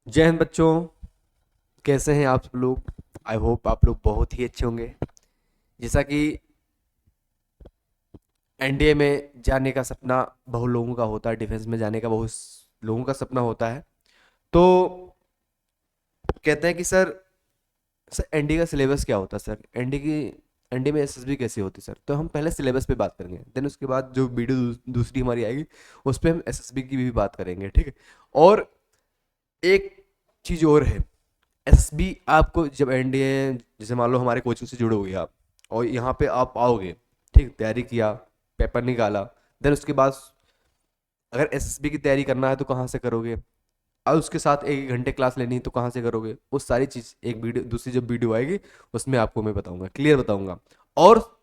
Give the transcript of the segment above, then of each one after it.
जय हिंद बच्चों। कैसे हैं आप सब लोग? आई होप आप लोग बहुत ही अच्छे होंगे। जैसा कि एनडीए में जाने का सपना बहुत लोगों का होता है, डिफेंस में जाने का बहुत लोगों का सपना होता है। तो कहते हैं कि सर एनडीए का सिलेबस क्या होता है? सर एनडीए में एसएसबी कैसी होती है? सर तो हम पहले सिलेबस पे बात करेंगे, देन उसके बाद जो वीडियो दूसरी हमारी आएगी उस पर हम एसएसबी की भी बात करेंगे, ठीक है। और एक चीज़ और है, एसबी आपको जब एनडीए, जैसे मान लो हमारे कोचिंग से जुड़ोगे आप और यहाँ पे आप आओगे, ठीक, तैयारी किया, पेपर निकाला, देन उसके बाद अगर एसएसबी की तैयारी करना है तो कहाँ से करोगे? और उसके साथ एक एक घंटे क्लास लेनी है तो कहाँ से करोगे? वो सारी चीज़ एक वीडियो, दूसरी जब वीडियो आएगी उसमें आपको मैं बताऊंगा, क्लियर बताऊंगा। और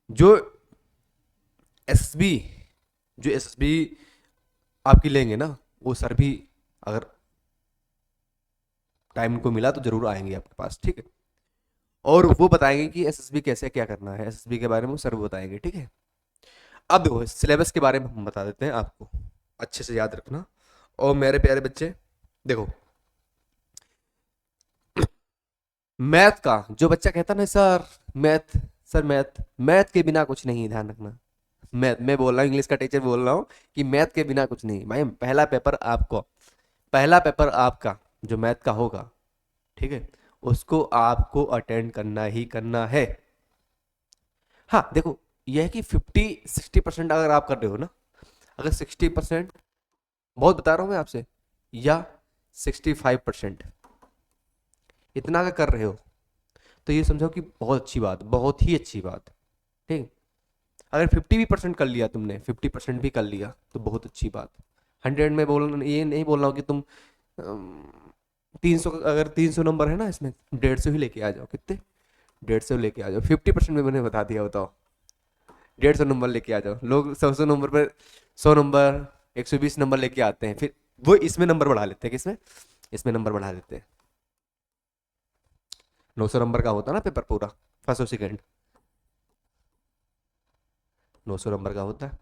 जो एसएसबी जो एसएसबी आपकी लेंगे ना, वो सर भी अगर टाइम को मिला तो जरूर आएंगे आपके पास, ठीक है। और वो बताएंगे कि एसएसबी कैसे क्या करना है, एसएसबी के बारे में सर वो बताएंगे, ठीक है। अब देखो सिलेबस के बारे में हम बता देते हैं आपको, अच्छे से याद रखना। और मेरे प्यारे बच्चे देखो, मैथ का जो बच्चा कहता ना sir math, sir math math के बिना कुछ नहीं, ध्यान रखना। मैथ मैं बोल रहा हूँ, इंग्लिश का टीचर बोल रहा हूँ कि मैथ के बिना कुछ नहीं भाई। पहला पेपर आपका जो मैथ का होगा, ठीक है, उसको आपको अटेंड करना ही करना है। हाँ देखो, यह है कि 50-60% अगर आप कर रहे हो ना, अगर 60% बहुत बता रहा हूँ मैं आपसे, या 65% इतना अगर कर रहे हो तो ये समझो कि बहुत अच्छी बात, बहुत ही अच्छी बात, ठीक। अगर 50% कर लिया तुमने, 50% भी कर लिया तो बहुत अच्छी बात। 100 में बोल ये नहीं बोल रहा हूँ कि तुम 300, अगर 300 नंबर है ना इसमें, 150 ही लेके आ जाओ। कितने? 150 लेके आ जाओ। 50% में मैंने बता दिया, बताओ। 150 नंबर लेके आ जाओ। लोग 100 नंबर पर 100 नंबर, 120 नंबर लेके आते हैं, फिर वो इसमें नंबर बढ़ा लेते हैं। किसमें? इसमें नंबर बढ़ा लेते हैं। 900 नंबर का होता है ना पेपर पूरा, फर्स्ट और सेकेंड, 900 नंबर का होता है।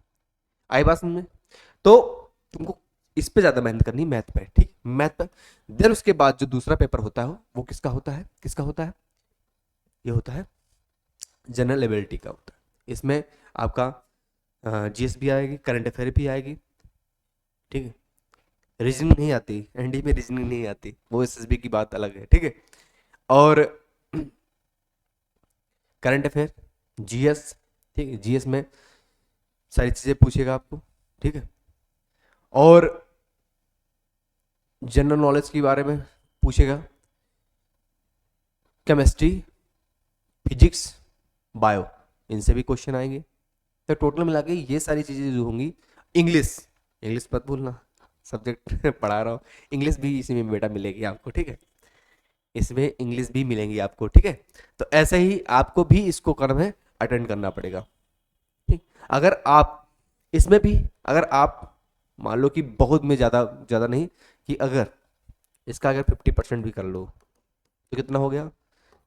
आई बात समझ में? तो तुमको इस पे ज्यादा मेहनत करनी, मैथ पे, ठीक, मैथ पे। देन उसके बाद जो दूसरा पेपर होता है वो किसका होता है? किसका होता है? ये होता है जनरल एबिलिटी का होता है। इसमें आपका जीएस भी आएगी, करंट अफेयर भी आएगी, ठीक है। रीजनिंग नहीं आती, एनडी में रीजनिंग नहीं आती, वो एसएसबी की बात अलग है, ठीक है। और करंट अफेयर, जीएस, ठीक है, जीएस में सारी चीजें पूछेगा आपको, ठीक है। और जनरल नॉलेज के बारे में पूछेगा, केमिस्ट्री, फिजिक्स, बायो, इनसे भी क्वेश्चन आएंगे। तो टोटल मिला के ये सारी चीजें जो होंगी, इंग्लिश, इंग्लिश मत भूलना, सब्जेक्ट पढ़ा रहा हूँ, इंग्लिश भी इसी में बेटा मिलेगी आपको, ठीक है। इसमें इंग्लिश भी मिलेंगी आपको, ठीक है। तो ऐसे ही आपको भी इसको कर्म है अटेंड करना पड़ेगा, ठीक। अगर आप इसमें भी, अगर आप मान लो कि बहुत में ज्यादा ज्यादा नहीं, कि अगर इसका अगर 50% भी कर लो तो कितना हो गया?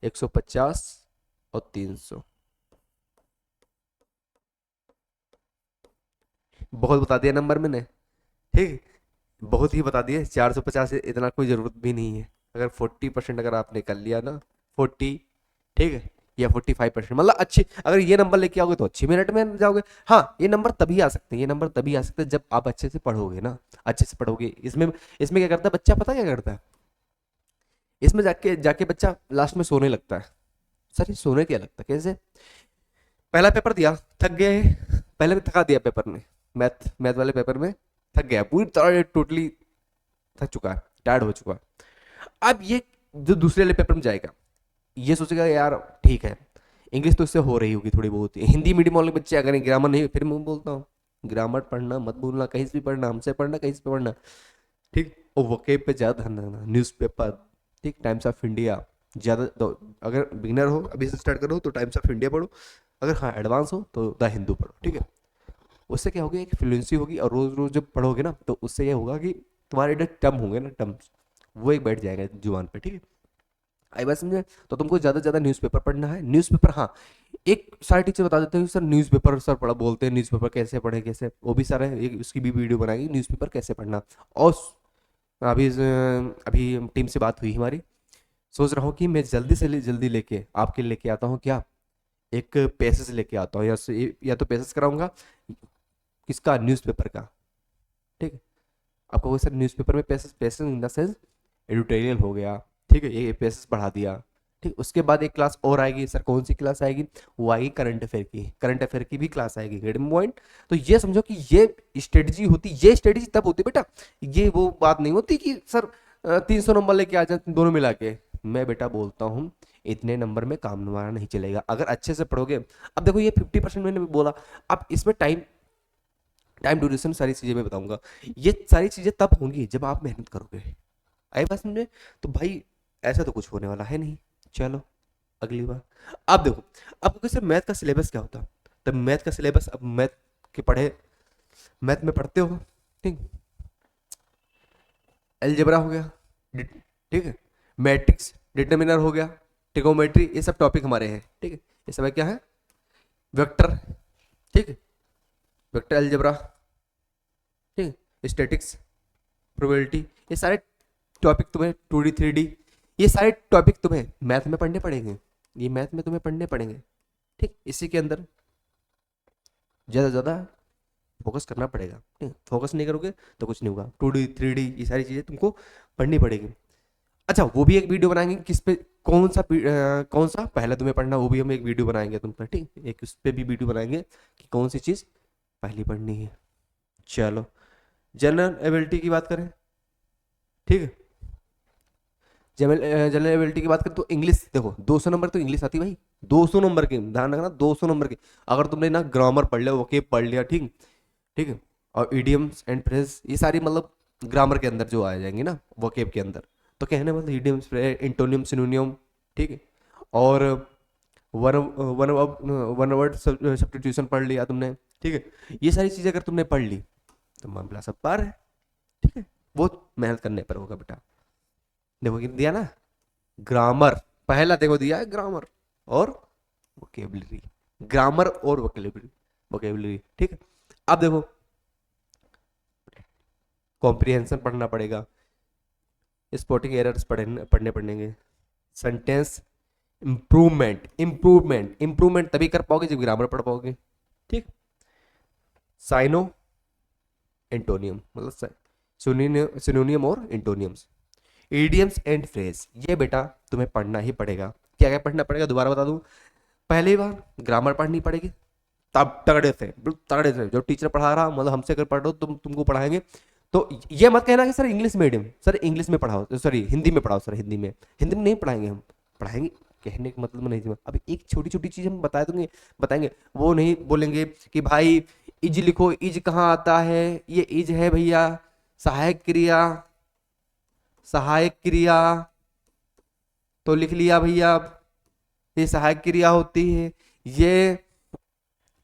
150 और 300, बहुत बता दिया नंबर मैंने, ठीक, बहुत ही बता दिए। 450 से इतना कोई ज़रूरत भी नहीं है। अगर 40% अगर आपने कर लिया ना, 40, ठीक है, या 45%, मतलब अच्छी, अगर ये नंबर लेके आओगे तो अच्छी मेरिट में जाओगे। हाँ ये नंबर तभी आ सकते हैं, ये नंबर तभी आ सकते हैं जब आप अच्छे से पढ़ोगे ना, अच्छे से पढ़ोगे। इसमें इसमें क्या करता है बच्चा, पता क्या करता है? इसमें जाके जाके बच्चा लास्ट में सोने लगता है। सर ये सोने क्या लगता है कैसे? पहला पेपर दिया, थक गए, पहले में थका दिया पेपर ने, मैथ मैथ वाले पेपर में थक गया पूरी तरह, टोटली थक चुका है, टायर्ड हो चुका है। अब ये जो दूसरे वाले पेपर में जाएगा, ये सोचेगा यार ठीक है, इंग्लिश तो इससे हो रही होगी थोड़ी बहुत, हिंदी मीडियम वाले बच्चे अगर ग्रामर नहीं, फिर मैं बोलता हूँ ग्रामर पढ़ना मत भूलना, कहीं से भी पढ़ना, हमसे पढ़ना, कहीं से भी पढ़ना, ठीक। और वोकेब पे ज़्यादा ध्यान देना, न्यूज़पेपर, ठीक, टाइम्स ऑफ इंडिया ज़्यादा तो, अगर बिगिनर हो अभी से स्टार्ट करो तो टाइम्स ऑफ इंडिया पढ़ो, अगर हाँ एडवांस हो तो द हिंदू पढ़ो, ठीक है। उससे क्या होगी, एक फ्लुएंसी होगी, और रोज रोज जब पढ़ोगे ना तो उससे ये होगा कि तुम्हारे जो टर्म होंगे ना, टर्म्स, वो एक बैठ जाएगा जुबान पे, ठीक है। आई बात समझे? तो तुमको ज्यादा से ज्यादा न्यूज़पेपर पढ़ना है। न्यूज़पेपर, हाँ, एक सारे टीचर बता देते हैं सर न्यूज़पेपर सर पढ़ा, बोलते हैं न्यूज़पेपर कैसे पढ़े, कैसे, वो भी सारे एक उसकी भी वीडियो बनाएगी न्यूज़पेपर कैसे पढ़ना। और अभी टीम से बात हुई हमारी, सोच रहा हूँ कि मैं जल्दी से जल्दी लेके आपके लिए लेके आता हूँ क्या, एक पेसेस लेके आता हूँ, या तो पेसेस कराऊंगा, किसका, न्यूज़पेपर का। ठीक है, आपको सर न्यूज़पेपर में pieces, pieces in the sense editorial हो गया, ठीक है, ये पेसेस बढ़ा दिया। ठीक, उसके बाद एक क्लास और आएगी सर, कौन सी क्लास आएगी, वो आएगी करंट अफेयर की, करंट अफेयर की भी क्लास आएगी, गेट पॉइंट। तो ये समझो कि ये स्ट्रेटजी होती, ये स्ट्रेटजी तब होती बेटा, ये वो बात नहीं होती कि सर 300 नंबर लेके आ जाए दोनों मिला के। मैं बेटा बोलता हूँ इतने नंबर में काम हमारा नहीं चलेगा अगर अच्छे से पढ़ोगे। अब देखो ये 50% मैंने बोला, अब इसमें टाइम, टाइम ड्यूरेशन सारी चीजें मैं बताऊंगा। ये सारी चीजें तब होंगी जब आप मेहनत करोगे। आई बात समझे? तो भाई ऐसा तो कुछ होने वाला है नहीं। चलो अगली बार। अब देखो, अब कैसे मैथ का सिलेबस क्या होता है, तब मैथ का सिलेबस, अब मैथ के पढ़े, मैथ में पढ़ते हो, ठीक, अलजेब्रा हो गया, ठीक है, मैट्रिक्स डिटर्मिनर हो गया, ट्रिगोमेट्री, ये सब टॉपिक हमारे हैं, ठीक है। ये सब क्या है, वेक्टर, ठीक है, वेक्टर अलजेब्रा, ठीक है, स्टैटिक्स, प्रोबेबिलिटी, ये सारे टॉपिक तुम्हें 2D 3D, ये सारे टॉपिक तुम्हें मैथ में पढ़ने पड़ेंगे, ये मैथ में तुम्हें पढ़ने पड़ेंगे। ठीक, इसी के अंदर ज़्यादा ज़्यादा फोकस करना पड़ेगा। ठीक, फोकस नहीं करोगे तो कुछ नहीं होगा। 2D 3D ये सारी चीज़ें तुमको पढ़नी पड़ेगी। अच्छा, वो भी एक वीडियो बनाएंगे किस पे, कौन सा पहले तुम्हें पढ़ना, वो भी हम एक वीडियो बनाएंगे तुम पर, ठीक, एक उस पर भी वीडियो बनाएंगे कि कौन सी चीज़ पहली पढ़नी है। चलो, जनरल एबिलिटी की बात करें, ठीक है, जनरल एबिलिटी की बात करें तो इंग्लिश देखो, 200 नंबर तो इंग्लिश आती है भाई, 200 नंबर की, ध्यान रखना 200 नंबर की। अगर तुमने ना ग्रामर पढ़ लिया, वोकेब पढ़ लिया, ठीक, ठीक है, और इडियम्स एंड फ्रेज, ये सारी मतलब ग्रामर के अंदर जो आ जाएंगी ना वोकेब के अंदर, तो कहने मतलब इडियम्स, इंटोनियम, सिनोनियम, ठीक है, और one one one word substitution पढ़ लिया तुमने, ठीक है, ये सारी चीज़ें अगर तुमने पढ़ ली तो मामला सब पार है। ठीक है, बहुत मेहनत करने पर होगा बेटा। देखो कि दिया ना, ग्रामर पहला देखो दिया है, ग्रामर और वोकेबलरी, ग्रामर और वोकेबलरी, वोकेबलरी, ठीक है। अब देखो कॉम्प्रिहेंशन पढ़ना पड़ेगा, स्पॉटिंग एरर्स पढ़ने पड़ेंगे, सेंटेंस इम्प्रूवमेंट, इम्प्रूवमेंट तभी कर पाओगे जब ग्रामर पढ़ पाओगे, ठीक। साइनो एंटोनियम मतलब सिनोनियम और एंटोनियम्स, इडियम्स एंड फ्रेज, ये बेटा तुम्हें पढ़ना ही पड़ेगा। क्या क्या पढ़ना पड़ेगा दोबारा बता दूं, पहली बार ग्रामर पढ़नी पड़ेगी, तब तगड़े से, बिल्कुल तगड़े से, जो टीचर पढ़ा रहा मतलब हमसे अगर पढ़ रहे हो तुमको पढ़ाएंगे। तो ये मत कहना कि sir English medium, sir English में पढ़ाओ, सॉरी हिंदी में पढ़ाओ, सर हिंदी में नहीं पढ़ाएंगे हम, पढ़ाएंगे कहने का मतलब नहीं। अभी एक छोटी छोटी चीज हम बता दूंगे, बताएंगे, वो नहीं बोलेंगे कि भाई इज लिखो, इज कहाँ आता है, ये इज है भैया सहायक क्रिया, सहायक क्रिया, तो लिख लिया भैया, ये सहायक क्रिया होती है, ये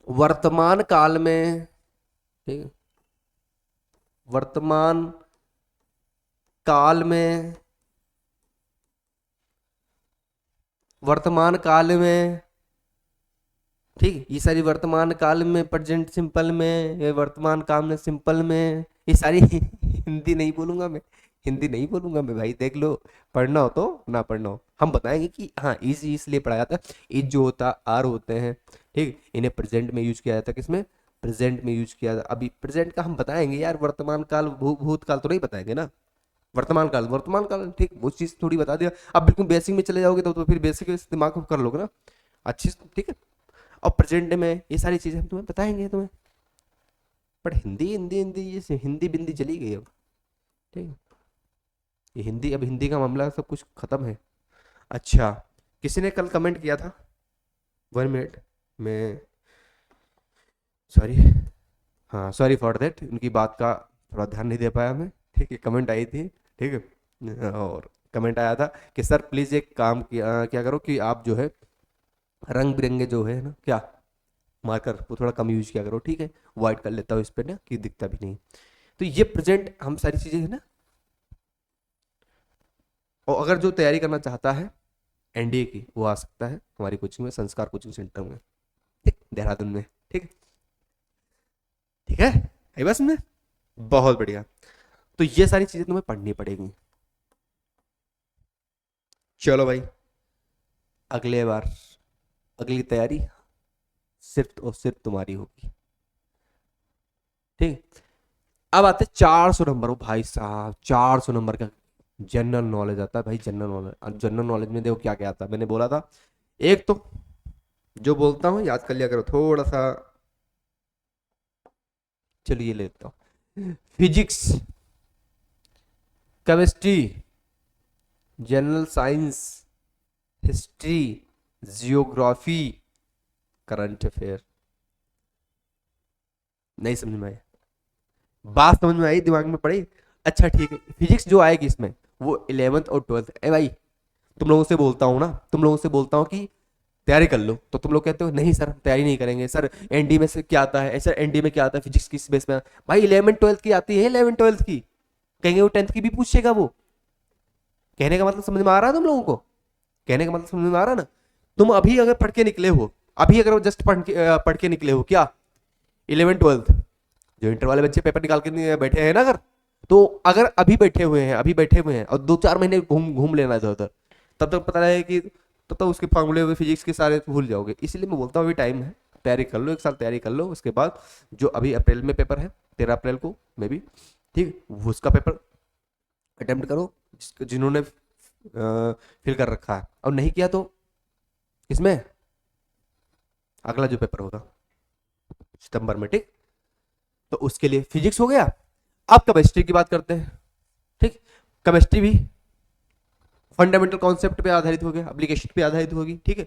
वर्तमान काल में, ठीक है, वर्तमान काल में, वर्तमान काल में, ठीक, ये सारी वर्तमान काल में, प्रेजेंट सिंपल में, ये वर्तमान काल में सिंपल में, ये सारी हिंदी नहीं बोलूंगा मैं, हिंदी नहीं बोलूंगा मैं भाई, देख लो, पढ़ना हो तो ना पढ़ना हो हम बताएंगे कि हाँ इज इसलिए पढ़ा जाता है, इज जो होता आर होते हैं, ठीक, इन्हें प्रेजेंट में यूज किया जाता है, किसमें, प्रेजेंट में यूज किया जाता। अभी प्रेजेंट का हम बताएंगे यार, वर्तमान काल भूतकाल तो नहीं बताएंगे ना, वर्तमान काल, वर्तमान काल, ठीक, वो चीज थोड़ी बता दिया। अब बिल्कुल बेसिक में चले जाओगे तो फिर बेसिक दिमाग को कर लोगे ना अच्छी, ठीक है। और प्रेजेंट में ये सारी चीजें हम तुम्हें बताएंगे तुम्हें, बट हिंदी हिंदी हिंदी ये हिंदी बिंदी चली गई अब, ठीक है, ये हिंदी, अब हिंदी का मामला सब कुछ खत्म है। अच्छा, किसी ने कल कमेंट किया था, 1 मिनट में, सॉरी, हाँ सॉरी फॉर देट, उनकी बात का थोड़ा ध्यान नहीं दे पाया मैं, ठीक है, कमेंट आई थी, ठीक है, और कमेंट आया था कि सर प्लीज़ एक काम किया क्या करो कि आप जो है रंग बिरंगे जो है ना क्या मार्कर वो थोड़ा कम यूज किया करो, ठीक है, वाइट कर लेता हूँ इस पे ना कि दिखता भी नहीं। तो ये प्रेजेंट हम सारी चीजें है ना। और अगर जो तैयारी करना चाहता है एनडीए की, वो आ सकता है हमारी कोचिंग में, संस्कार कोचिंग सेंटर में, ठीक, देहरादून में, ठीक, ठीक है, आई बस में, बहुत बढ़िया। तो ये सारी चीजें तुम्हें पढ़नी पड़ेगी। चलो भाई, अगले बार अगली तैयारी सिर्फ और सिर्फ तुम्हारी होगी, ठीक। अब आते 400 नंबर। ओ भाई साहब, 400 नंबर का जनरल नॉलेज आता है भाई, जनरल नॉलेज। जनरल नॉलेज में देखो क्या क्या आता है, मैंने बोला था। एक तो जो बोलता हूँ याद कर लिया करो थोड़ा सा। चलिए लेता हूँ, physics, chemistry, general science, history, geography, current affair. नहीं समझ में आया? बात समझ में आई, दिमाग में पड़ी? अच्छा ठीक है, फिजिक्स जो आएगी इसमें वो 11th और 12th। ए भाई, तुम लोगों से बोलता हूँ ना, तुम लोगों से बोलता हूँ कि तैयारी कर लो, तो तुम लोग कहते हो नहीं सर हम तैयारी नहीं करेंगे सर, एनडी में से क्या आता है सर, एनडी में क्या आता है फिजिक्स किस बेस में। भाई 11th 12th की आती है, 11th 12th की कहेंगे, वो 10th की भी पूछेगा वो। कहने का मतलब समझ में आ रहा है तुम लोगों को? कहने का मतलब समझ में आ रहा है ना? तुम अभी अगर पढ़ के निकले हो, अभी अगर जस्ट पढ़ के निकले हो क्या 11th 12th, जो इंटर वाले बच्चे पेपर निकाल के बैठे हैं ना, अगर अभी बैठे हुए हैं, अभी बैठे हुए हैं और 2 4 महीने घूम घूम लेना इधर उधर, तब तक पता है कि तब तक उसके फार्मूले फिजिक्स के सारे भूल जाओगे। इसलिए मैं बोलता हूँ अभी टाइम है, तैयारी कर लो, 1 साल तैयारी कर लो। उसके बाद जो अभी अप्रैल में पेपर है, 13 अप्रैल को मे बी, ठीक, वो उसका पेपर अटेम्प्ट करो, जिन्होंने फिल कर रखा है। और नहीं किया तो इसमें अगला जो पेपर होगा सितंबर में, ठीक। तो उसके लिए फिजिक्स हो गया। अब केमिस्ट्री की बात करते हैं, ठीक। केमिस्ट्री भी फंडामेंटल कॉन्सेप्ट पे आधारित हो गया, एप्लीकेशन पे आधारित होगी, ठीक है।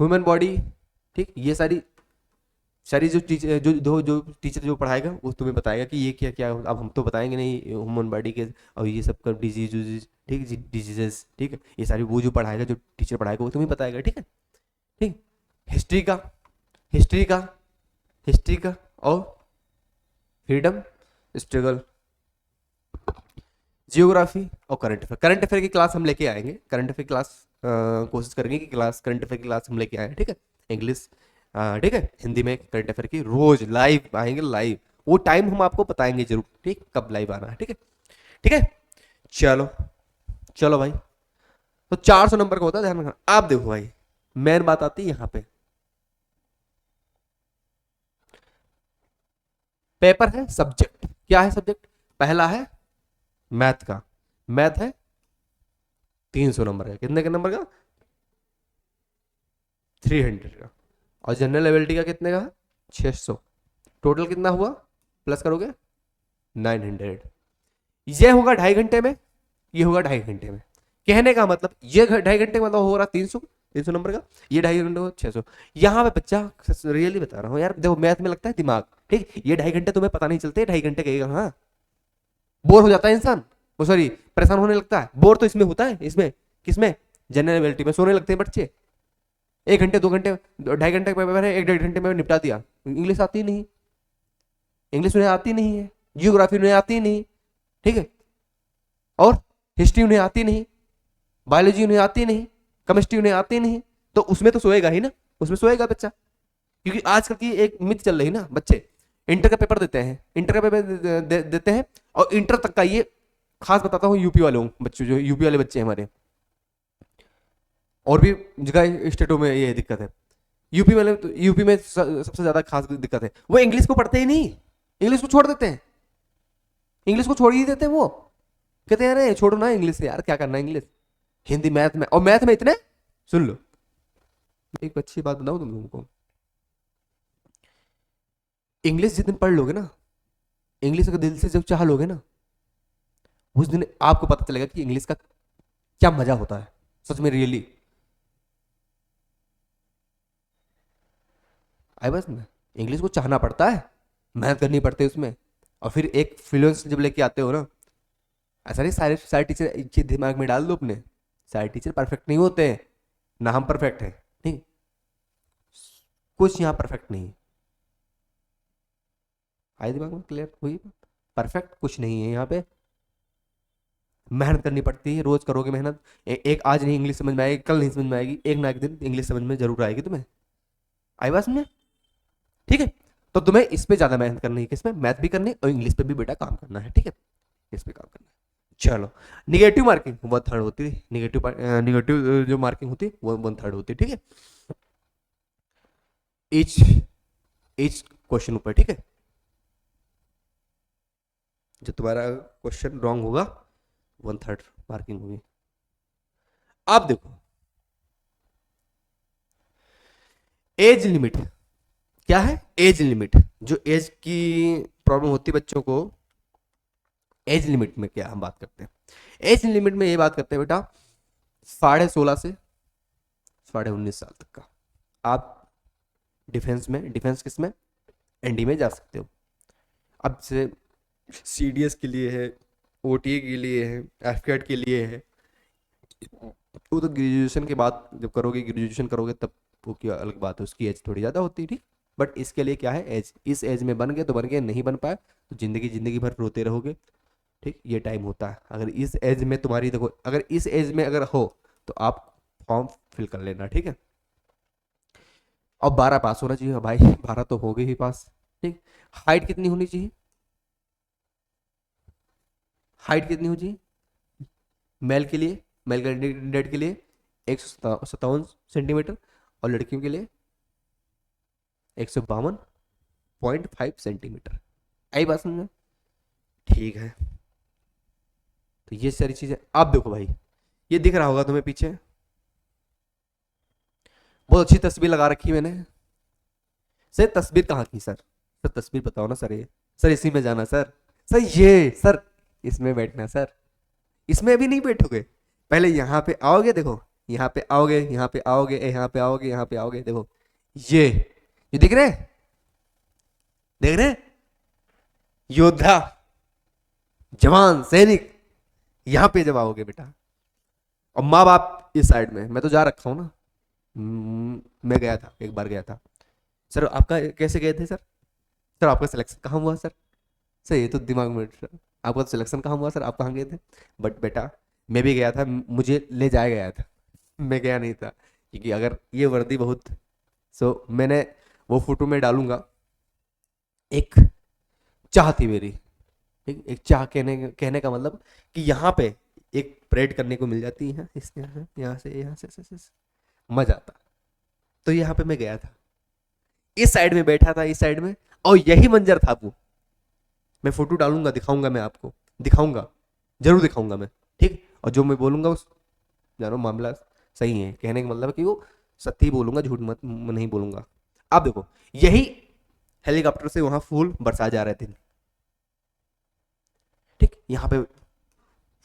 ह्यूमन बॉडी, ठीक, ये सारी सारी जो टीचर जो टीचर जो पढ़ाएगा वो तुम्हें बताएगा कि ये क्या क्या। अब हम तो बताएंगे नहीं ह्यूमन बॉडी के और ये सब का डिजीज, ठीक, डिजीजेस, ठीक है। ये सारी वो जो पढ़ाएगा, जो टीचर पढ़ाएगा वो तुम्हें बताएगा, ठीक है, ठीक। हिस्ट्री का हिस्ट्री का हिस्ट्री का और फ्रीडम स्ट्रगल, जियोग्राफी और करंट अफेयर। करंट अफेयर की क्लास हम लेके आएंगे, करंट अफेयर क्लास कोशिश करेंगे कि करंट अफेयर की क्लास हम लेके आए, ठीक है। इंग्लिश, ठीक है, हिंदी में करंट अफेयर की रोज लाइव आएंगे, लाइव। वो टाइम हम आपको बताएंगे जरूर, ठीक, कब लाइव आना है, ठीक है, ठीक है। चलो, चलो भाई, तो 400 नंबर का होता है, ध्यान रखना। आप देखो भाई, मेन बात आती है यहाँ पे, पेपर है सब्जेक्ट। क्या है सब्जेक्ट? पहला है मैथ का, मैथ है 300 नंबर का। कितने के नंबर का? 300 का। और जनरल एबिलिटी का कितने का? 600। टोटल कितना हुआ? प्लस करोगे 900। ये होगा 2.5 घंटे में, ये होगा 2.5 घंटे में। कहने का मतलब ये 2.5 घंटे का मतलब हो रहा 300 नंबर का, ये 2.5 घंटे को 600। यहाँ पे बच्चा, रियली बता रहा हूँ यार, देखो मैथ में लगता है दिमाग, ठीक। ये 2.5 घंटे तुम्हें पता नहीं चलते, 2.5 घंटे कहेगा, हाँ। बोर हो जाता है इंसान, वो सॉरी परेशान होने लगता है। बोर तो इसमें होता है, इसमें किसमें? जनरल एबिलिटी में सोने लगते हैं बच्चे। 1 घंटे 2 घंटे 2.5 घंटे का पेपर है, 1 1.5 घंटे में निपटा दिया। इंग्लिश आती नहीं, इंग्लिश उन्हें आती नहीं है, जियोग्राफी उन्हें आती नहीं, ठीक है, और हिस्ट्री उन्हें आती नहीं, बायोलॉजी उन्हें आती नहीं, केमिस्ट्री उन्हें आती नहीं। तो उसमें तो सोएगा ही ना, उसमें सोएगा बच्चा। क्योंकि आजकल की एक मिथ चल रही ना, बच्चे इंटर का पेपर देते हैं, इंटर का पेपर देते हैं, और इंटर तक का, ये खास बताता हूँ यूपी वालों बच्चों, जो यूपी वाले बच्चे हैं हमारे, और भी जगह स्टेटों में ये दिक्कत है। यूपी में, यूपी में सबसे ज्यादा खास दिक्कत है, वो इंग्लिश को पढ़ते ही नहीं, इंग्लिश को छोड़ देते हैं, इंग्लिश को छोड़ ही देते हैं। वो कहते हैं अरे छोड़ो ना इंग्लिश से यार, क्या करना इंग्लिश, हिंदी मैथ में, और मैथ में इतने, सुन लो एक अच्छी बात बताऊं तुम लोगों को, इंग्लिश जिस दिन पढ़ लोगे ना, इंग्लिश अगर दिल से जब चाह लोगे ना, उस दिन आपको पता चलेगा कि इंग्लिश का क्या मजा होता है, सच में, रियली। आई बस में इंग्लिश को चाहना पड़ता है, मेहनत करनी पड़ती है उसमें। और फिर एक फ्लुएंस जब लेके आते हो ना, ऐसा नहीं सारे सारे टीचर एक चीज दिमाग में डाल दो अपने, सारे टीचर परफेक्ट नहीं होते हैं, ना हम परफेक्ट हैं, नहीं, कुछ यहाँ परफेक्ट नहीं है। आई दिमाग में क्लियर हुई? परफेक्ट कुछ नहीं है यहाँ पे, मेहनत करनी पड़ती है, रोज करोगे मेहनत। एक आज नहीं इंग्लिश समझ में आएगी, कल नहीं समझ में आएगी, एक ना एक दिन इंग्लिश समझ में जरूर आएगी तुम्हें। आई बात समझे? ठीक है। तो तुम्हें इस पे ज्यादा मेहनत करनी है, किसमें, मैथ भी करनी है और इंग्लिश पे भी बेटा काम करना है, ठीक है, इस पे काम करना है। चलो, निगेटिव मार्किंग 1/3 होती है, निगेटिव जो मार्किंग होती है वो 1/3 होती है, ठीक है, each each क्वेश्चन ऊपर, ठीक है। जो तुम्हारा क्वेश्चन रॉन्ग होगा 1/3 मार्किंग होगी। आप देखो, एज लिमिट क्या है, एज लिमिट, जो एज की प्रॉब्लम होती है बच्चों को, एज लिमिट में क्या हम बात करते हैं, एज लिमिट में ये बात करते हैं बेटा 16.5 से 19.5 साल तक का आप डिफेंस में, डिफेंस किस में, एनडी में जा सकते हो। अब से सीडीएस के लिए है, ओटीए के लिए है, एफकेट के लिए है, वो तो ग्रेजुएशन के बाद जब करोगे, ग्रेजुएशन करोगे तब वो क्या अलग बात है, उसकी एज थोड़ी ज़्यादा होती है, ठीक। बट इसके लिए क्या है, एज, इस एज में बन गए तो बन गए, नहीं बन पाए तो जिंदगी जिंदगी भर रोते रहोगे, ठीक, ये टाइम होता है। अगर इस एज में तुम्हारी, देखो अगर इस एज में अगर हो तो आप फॉर्म फिल कर लेना, ठीक है। और 12 पास होना चाहिए भाई, 12 तो हो गई ही पास, ठीक। हाइट कितनी होनी चाहिए, हाइट कितनी होनी चाहिए मेल के लिए, मेल कैंडिडेट के लिए 157 सेंटीमीटर, और लड़कियों के लिए 152.5 सेंटीमीटर। आई बात समझ में, ठीक है। तो ये सारी चीजें आप देखो भाई, ये दिख रहा होगा तुम्हें पीछे, बहुत अच्छी तस्वीर लगा रखी है मैंने। सर तस्वीर कहाँ की सर, सर तस्वीर बताओ ना सर, ये सर इसी में जाना सर, सर ये सर इसमें बैठना सर, इसमें भी नहीं बैठोगे, पहले यहाँ पे आओगे, देखो यहाँ पे आओगे, यहाँ पे आओगे, यहाँ पे आओगे, यहाँ पे आओगे, देखो ये दिख रहे हैं, देख रहे हैं, योद्धा, जवान, सैनिक, यहाँ पे जब आओगे बेटा, और माँ बाप इस साइड में, मैं तो जा रखा हूँ ना। मैं गया था, एक बार गया था। सर आपका कैसे गए थे सर, सर आपका सिलेक्शन कहाँ हुआ सर, सर ये तो दिमाग में सर, आपका तो सिलेक्शन कहाँ हुआ सर, आप कहाँ गए थे। बट बेटा मैं भी गया था, मुझे ले जाया गया था, मैं गया नहीं था, क्योंकि अगर ये वर्दी बहुत, सो मैंने वो फोटो में डालूंगा, एक चाह थी मेरी, ठीक, एक चाह, कहने का मतलब कि यहाँ पे एक परेड करने को मिल जाती है, इस यहाँ से यहाँ से मजा आता। तो यहाँ पे मैं गया था, इस साइड में बैठा था, इस साइड में, और यही मंजर था वो। मैं फोटो डालूंगा, दिखाऊंगा, मैं आपको दिखाऊंगा, जरूर दिखाऊंगा मैं, ठीक। और जो मैं बोलूंगा उस, जानो मामला सही है, कहने का मतलब है कि वो सत्य ही बोलूंगा, झूठ मत नहीं बोलूंगा। आप देखो, यही हेलीकॉप्टर से वहां फूल बरसाए जा रहे थे, ठीक, यहाँ पे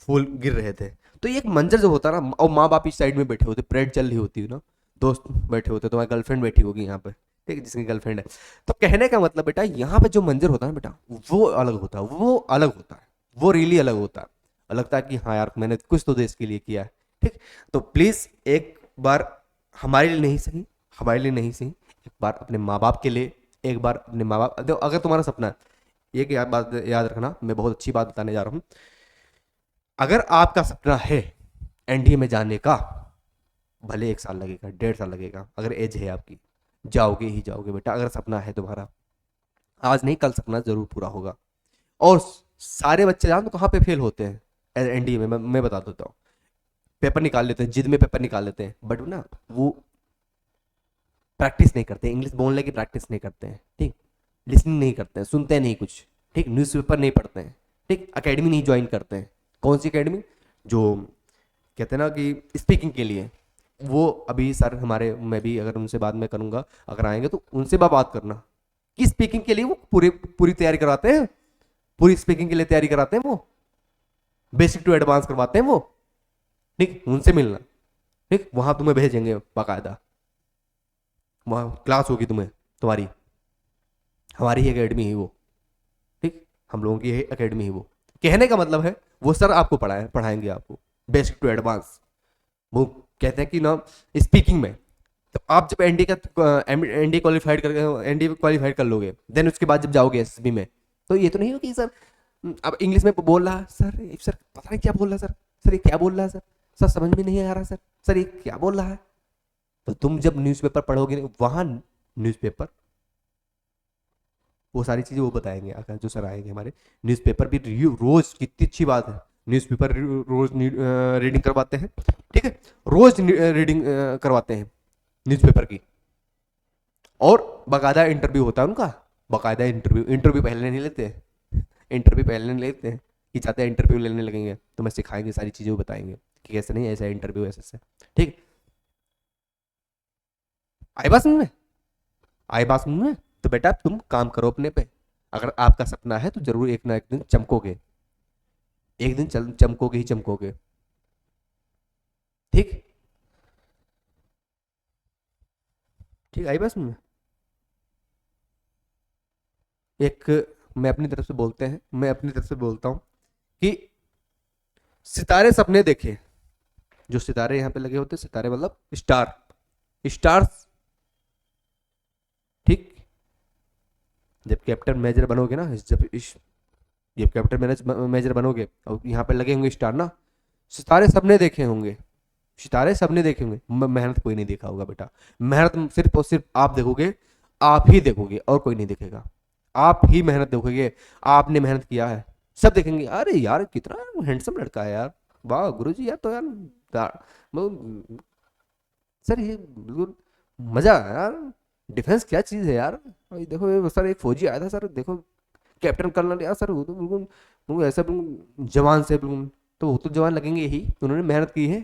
फूल गिर रहे थे। तो ये एक मंजर जो होता है ना, और माँ बाप इस साइड में बैठे होते, परेड चल रही होती है ना, दोस्त बैठे होते, तुम्हारी गर्लफ्रेंड बैठी होगी यहाँ पे, ठीक, जिसकी गर्लफ्रेंड है। तो कहने का मतलब बेटा, यहाँ पे जो मंजर होता है ना बेटा, वो अलग होता है, वो अलग होता है, वो रियली अलग होता है, लगता है कि हाँ यार मैंने कुछ तो देश के लिए किया है, ठीक। तो प्लीज एक बार हमारे लिए नहीं सही, हमारे लिए नहीं सही, एक बार अपने माँ बाप के लिए, एक बार अपने माँ बाप, अगर तुम्हारा सपना है, एक बात याद रखना, मैं बहुत अच्छी बात बताने जा रहा हूँ, अगर आपका सपना है एनडीए में जाने का, भले 1 साल लगेगा, 1.5 साल लगेगा, अगर एज है आपकी, जाओगे ही जाओगे बेटा, अगर सपना है तुम्हारा, आज नहीं कल सपना जरूर पूरा होगा। और सारे बच्चे जान तो कहाँ पे फेल होते हैं एनडीए में, मैं बता देता हूँ, पेपर निकाल लेते हैं, जिद में पेपर निकाल लेते हैं, बट ना वो प्रैक्टिस नहीं करते, इंग्लिश बोलने की प्रैक्टिस नहीं करते हैं, ठीक, लिसनिंग नहीं करते हैं, सुनते नहीं कुछ, ठीक, न्यूज़पेपर नहीं पढ़ते हैं, ठीक, अकेडमी नहीं ज्वाइन करते हैं। कौन सी अकेडमी, जो कहते हैं ना कि स्पीकिंग के लिए, वो अभी सर हमारे, मैं भी अगर उनसे बाद में करूंगा, अगर आएंगे तो उनसे बात करना कि स्पीकिंग के लिए वो पूरी तैयारी कराते हैं, पूरी स्पीकिंग के लिए तैयारी कराते हैं वो, बेसिक टू एडवांस करवाते हैं वो, ठीक, उनसे मिलना, ठीक, वहां तुम्हें भेजेंगे बाकायदा, वहां क्लास होगी तुम्हें, तुम्हारी, हमारी ही अकेडमी ही वो, ठीक, हम लोगों की अकेडमी ही वो। कहने का मतलब है वो सर आपको पढ़ाएंगे आपको बेसिक टू एडवांस। वो कहते हैं कि ना स्पीकिंग में, तो आप जब एनडी क्वालिफाइड कर लोगे, देन उसके बाद जब जाओगे एसएसबी में, तो ये तो नहीं हो कि सर अब इंग्लिश में बोल रहा है, सर पता नहीं क्या बोल रहा है, सर ये क्या बोल रहा है, सर समझ में नहीं आ रहा, सर ये क्या बोल रहा है। तो तुम जब न्यूज़पेपर पढ़ोगे वहां, न्यूज़पेपर वो सारी चीज़ें वो बताएंगे अगर जो सर आएंगे हमारे। न्यूज़पेपर भी रिव्यू रोज, कितनी अच्छी बात है, न्यूज़पेपर रोज रीडिंग करवाते हैं, ठीक है, रोज रीडिंग करवाते हैं न्यूज़पेपर की। और बाकायदा इंटरव्यू होता है उनका, बाकायदा इंटरव्यू, इंटरव्यू पहले नहीं लेते, इंटरव्यू पहले नहीं लेते हैं कि चाहते हैं इंटरव्यू लेने लगेंगे तो मैं सिखाएंगे सारी चीज़ें, वो बताएंगे कि कैसे नहीं, ऐसा इंटरव्यू ऐसे ऐसे, ठीक। आई बात समझ में, आई बात समझ में। तो बेटा तुम काम करो अपने पे, अगर आपका सपना है तो जरूर एक ना एक दिन चमकोगे, एक दिन चमकोगे ही चमकोगे, ठीक। ठीक, आई बात समझ में। एक, मैं अपनी तरफ से बोलते हैं, मैं अपनी तरफ से बोलता हूँ कि सितारे सपने देखे, जो सितारे यहाँ पे लगे होते हैं, सितारे मतलब स्टार, स्टार्स, ठीक। जब कैप्टन मेजर बनोगे ना, जब कैप्टन मेजर बनोगे और यहाँ पे लगे होंगे स्टार ना, सितारे सबने देखे होंगे, सितारे सबने देखे होंगे, मेहनत कोई नहीं देखा होगा बेटा, मेहनत सिर्फ और सिर्फ आप देखोगे, आप ही देखोगे और कोई नहीं देखेगा, आप ही मेहनत देखोगे, आपने मेहनत किया है, सब देखेंगे, अरे यार कितना हैंडसम लड़का है यार, वाह गुरुजी यार, तो यार सर ये बिल्कुल मजा आया यार, डिफेंस क्या चीज़ है यार, और ये देखो ये सर एक फौजी आया था सर, देखो कैप्टन कर्नल यार, सर वो तो बिल्कुल बिल्कुल ऐसा बिल्कुल जवान से बिल्कुल, तो वो तो जवान लगेंगे ही, उन्होंने मेहनत की है,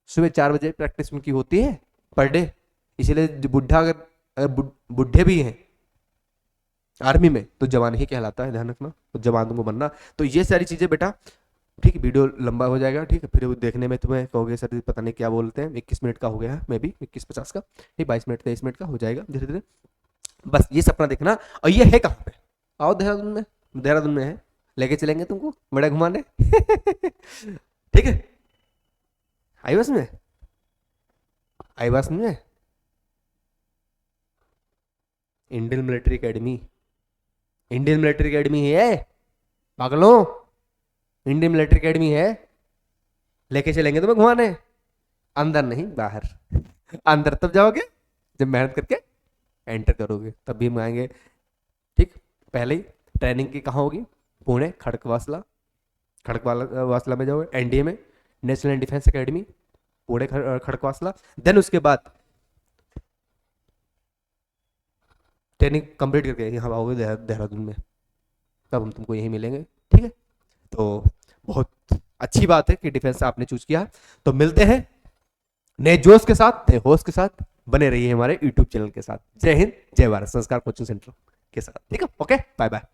सुबह 4 बजे प्रैक्टिस उनकी होती है पर डे, इसीलिए जो बुढ़ा अगर अगर बुढ़े भी हैं आर्मी में तो जवान ही कहलाता है, ध्यान रखना, तो जवान तुमको बनना। तो ये सारी चीज़ें बेटा, ठीक है, वीडियो लंबा हो जाएगा, ठीक है, फिर वो देखने में तुम्हें कहोगे सर पता नहीं क्या बोलते हैं, 21 मिनट का हो गया है, मे भी 21-50 का, ठीक, 22 मिनट 23 मिनट का हो जाएगा धीरे धीरे। बस ये सपना देखना, और ये है कहाँ पे, आओ देहरादून में, देहरादून में है, लेके चलेंगे तुमको बड़ा घुमाने ठीक है, आई बस में, आई बस में, Indian military academy, Indian military academy है पागलों, इंडियन मिलिट्री एकेडमी है, लेके चलेंगे तुम्हें घुमाने, अंदर नहीं बाहर अंदर तब जाओगे जब मेहनत करके एंटर करोगे, तब भी हम आएंगे, ठीक। पहले ही ट्रेनिंग की कहाँ होगी, पुणे खड़कवासला, खड़कवासला में जाओगे, एनडीए में, national defence academy, Pune Khadakwasla, then उसके बाद ट्रेनिंग कंप्लीट करके यहाँ आओगे देहरादून में, तब हम तुमको यहीं मिलेंगे, ठीक है। तो बहुत अच्छी बात है कि डिफेंस आपने चूज किया, तो मिलते हैं नए जोश के साथ, नए होस्ट के साथ, बने रहिए हमारे यूट्यूब चैनल के साथ। जय हिंद, जय भारत, संस्कार कोचिंग सेंटर के साथ, ठीक है, ओके, बाय बाय।